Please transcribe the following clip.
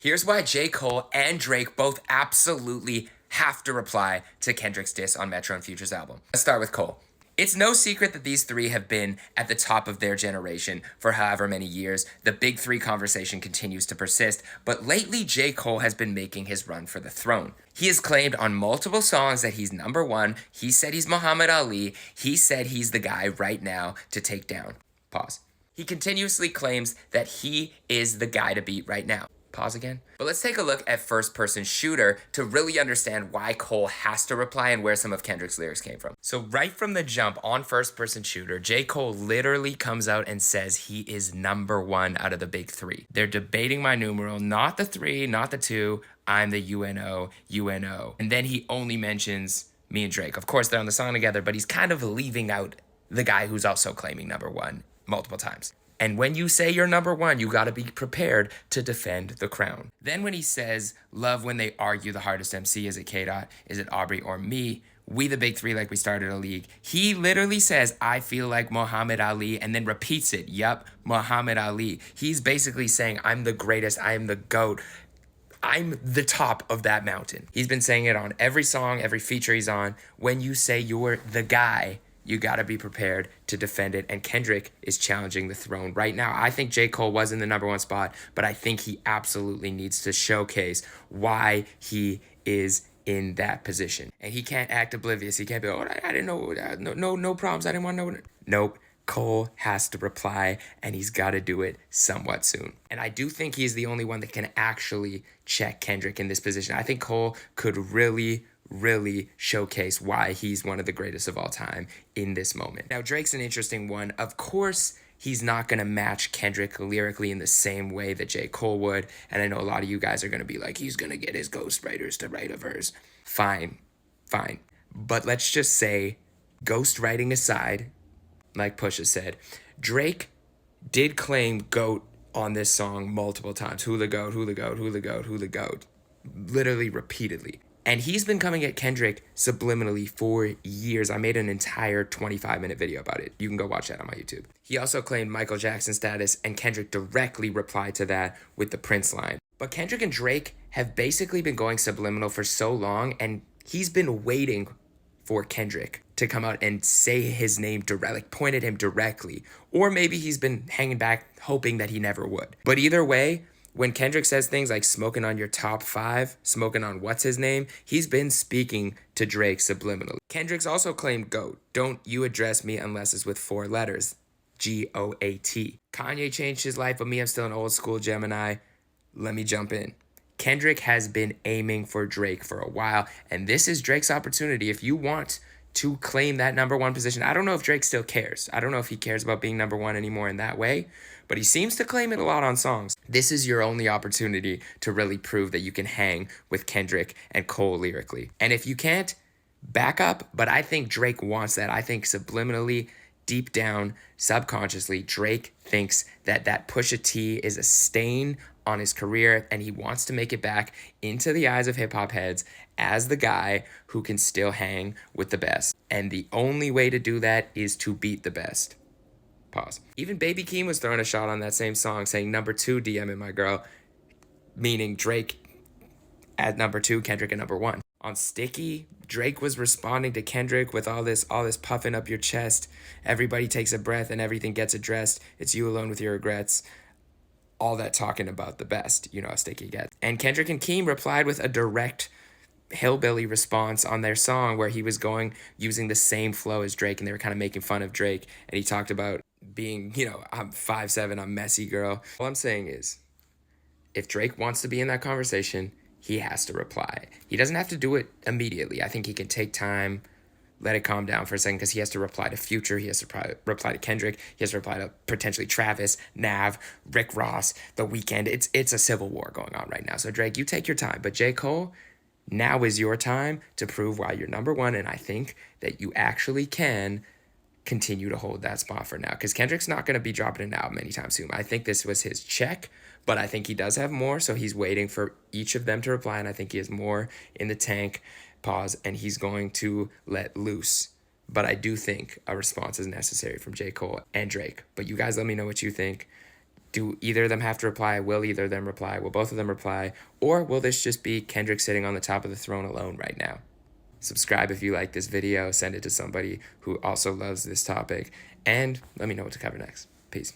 Here's why J. Cole and Drake both absolutely have to reply to Kendrick's diss on Metro and Future's album. Let's start with Cole. It's no secret that these three have been at the top of their generation for however many years. The big three conversation continues to persist, but lately J. Cole has been making his run for the throne. He has claimed on multiple songs that he's number one. He said he's Muhammad Ali. He said he's the guy right now to take down. Pause. He continuously claims that he is the guy to beat right now. Pause again. But let's take a look at First Person Shooter to really understand why Cole has to reply and where some of Kendrick's lyrics came from. So right from the jump on First Person Shooter, J. Cole literally comes out and says he is number one out of the big three. They're debating my numeral, not the three, not the two. I'm the UNO, UNO. And then he only mentions me and Drake. Of course, they're on the song together, but he's kind of leaving out the guy who's also claiming number one multiple times. And when you say you're number one, you gotta be prepared to defend the crown. Then when he says, love when they argue the hardest MC, is it K-Dot, is it Aubrey or me? We the big three like we started a league. He literally says, I feel like Muhammad Ali, and then repeats it. Yup, Muhammad Ali. He's basically saying, I'm the greatest, I am the GOAT. I'm the top of that mountain. He's been saying it on every song, every feature he's on. When you say you're the guy, you gotta be prepared to defend it. And Kendrick is challenging the throne right now. I think J. Cole was in the number one spot, but I think he absolutely needs to showcase why he is in that position. And he can't act oblivious. He can't be, oh, I didn't know, no problems. I didn't want to know. Nope. Cole has to reply, and he's got to do it somewhat soon. And I do think he's the only one that can actually check Kendrick in this position. I think Cole could really showcase why he's one of the greatest of all time in this moment. Now, Drake's an interesting one. Of course, he's not going to match Kendrick lyrically in the same way that J. Cole would. And I know a lot of you guys are going to be like, he's going to get his ghostwriters to write a verse. Fine. But let's just say, ghostwriting aside, like Pusha said, Drake did claim GOAT on this song multiple times. Who the GOAT, who the GOAT, who the GOAT, who the GOAT. Literally, repeatedly. And he's been coming at Kendrick subliminally for years. I made an entire 25-minute video about it. You can go watch that on my YouTube. He also claimed Michael Jackson status, and Kendrick directly replied to that with the Prince line. But Kendrick and Drake have basically been going subliminal for so long, and he's been waiting for Kendrick to come out and say his name directly, like point at him directly. Or maybe he's been hanging back, hoping that he never would. But either way, when Kendrick says things like smoking on your top five, smoking on what's his name, he's been speaking to Drake subliminally. Kendrick's also claimed GOAT. Don't you address me unless it's with 4 letters. GOAT. Kanye changed his life, but me, I'm still an old school Gemini. Let me jump in. Kendrick has been aiming for Drake for a while, and this is Drake's opportunity. If you want to claim that number one position, I don't know if Drake still cares. I don't know if he cares about being number one anymore in that way, but he seems to claim it a lot on songs. This is your only opportunity to really prove that you can hang with Kendrick and Cole lyrically. And if you can't, back up, but I think Drake wants that. I think subliminally, deep down, subconsciously, Drake thinks that that Pusha T is a stain on his career, and he wants to make it back into the eyes of hip-hop heads as the guy who can still hang with the best. And the only way to do that is to beat the best. Pause. Even Baby Keem was throwing a shot on that same song, saying number 2 DMing my girl, meaning Drake at number 2, Kendrick at number 1. On Sticky, Drake was responding to Kendrick with all this puffing up your chest. Everybody takes a breath and everything gets addressed. It's you alone with your regrets. All that talking about the best, you know how Sticky gets. And Kendrick and Keem replied with a direct hillbilly response on their song where he was using the same flow as Drake, and they were kind of making fun of Drake. And he talked about being, I'm 5'7", I'm messy girl. All I'm saying is, if Drake wants to be in that conversation, he has to reply. He doesn't have to do it immediately. I think he can take time, let it calm down for a second, because he has to reply to Future, he has to reply to Kendrick, he has to reply to potentially Travis, Nav, Rick Ross, The Weeknd. It's a civil war going on right now. So Drake, you take your time. But J. Cole, now is your time to prove why you're number one, and I think that you actually can continue to hold that spot for now, because Kendrick's not going to be dropping an album anytime soon. I think this was his check, but I think he does have more, so he's waiting for each of them to reply, and I think he has more in the tank. Pause, and he's going to let loose. But I do think a response is necessary from J. Cole and Drake. But you guys let me know what you think. Do either of them have to reply? Will either of them reply? Will both of them reply? Or will this just be Kendrick sitting on the top of the throne alone right now? Subscribe if you like this video. Send it to somebody who also loves this topic. And let me know what to cover next. Peace.